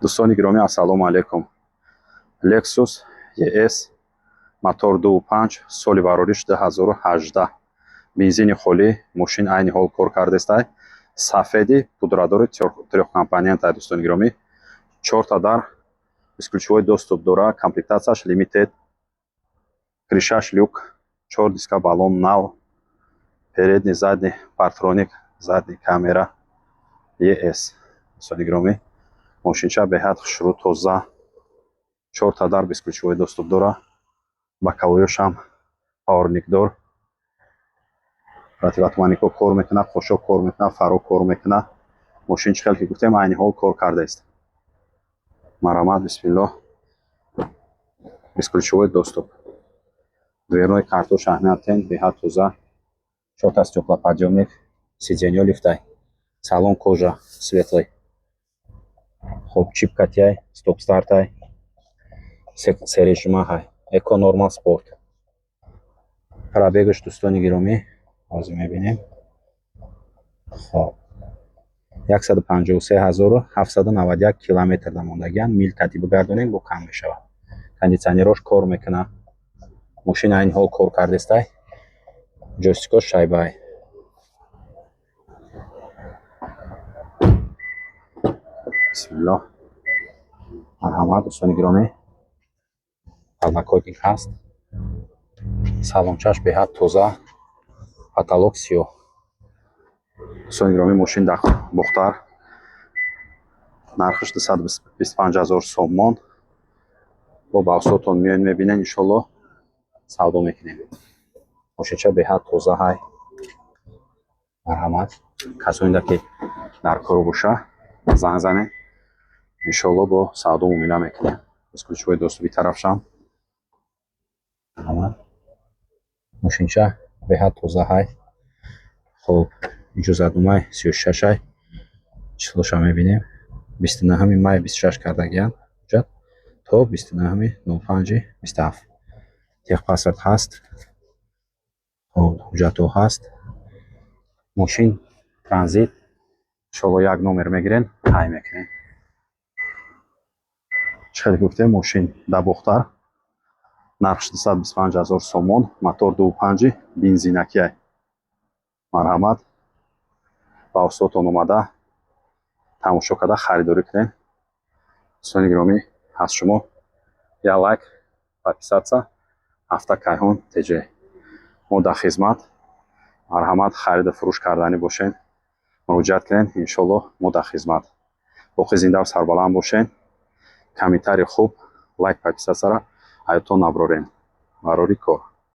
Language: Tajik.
دوستان گرامی السلام علیکم. لکسوس ES мотор 2.5 соли варориш 2018 бензини холӣ мошин айни ҳол кор кардестай сафеди пудрадори трёхкомпонента. دوستان گرامی 4 та дар бесключевой доступ дора, комплектацияш limited, кришаш люк, 4 диска баллон нав, передний задний партроник, задний камера ES. دوستان گرامی мошинча беҳад хушрӯ тоза, 4 та дар бесключевой доступ дора, боковоёшам паворникдор, противотуманико кор мекунад, қошок кор мекунад, фаро кор мекунад. мошинчи хеле ки гуфтем айни ҳол кор кардааст. марҳамат, бисмиллоҳ. бесключевой доступ, дверной картош аҳмиятен, беҳад тоза, 4 та стеклоподъёмник, сиденьё лифтай, салон кожа светлый, хоб чипкатай, стоп стартай, сережимаҳай, эко нормал спорт. пробегаш дӯстони гиромӣ ҳозир мебинем. хоб 153791 километр дамондагиан, мил кати бигардонем бо кам мешавад. кондитсионерош кор мекунад. мошина айни ҳол кор кардестай. ҷойстикош шайбаи. бисмиллоҳ. марҳамат дӯстони гиромӣ. палмакотик ҳаст. салончаш беҳад тоза, потолок сиёҳ. دوستان گرامی ماشین در بختر نرخش 250,000 سوم با بحثاتون میاین میبینین انشالله سودا میکنیم. ماشینچه بهت توزه های مرحمت کسانی که در کارو باشه زنگ زنین انشالله با سودا معامله میکنیم. از کلچوی دوست بی طرفشم مرحمت ماشینچه بهت توزه های. خب иҷозатномаи 36 числоша мебинем. 29 май 26 кардагиан ҳуҷҷат то 29 05 27. техпаспорт ҳаст. хоб ҳуҷҷатҳо ҳаст. мошин транзит иншоалло як номер мегирен, ҳай мекунем. чӣ гуфтем мошин да бухтар нархш 250,000 сомон, мотор 2.5 бензинакия. марҳамат ба осотон омада тамошо карда харидорӣ кунем. дӯстони гиромӣ аз шумо я лайк, подписаться. ҳафта кайҳон тж мо дар хизмат. марҳамат хариду фурӯш карданӣ бошен, муроҷиат кунен, иншоалло мо дар хизмат. боқӣ зиндаву сарбаланд бошен. комментарии хуб, лайк, подписацияро ҳаётон наброрен. барори кор.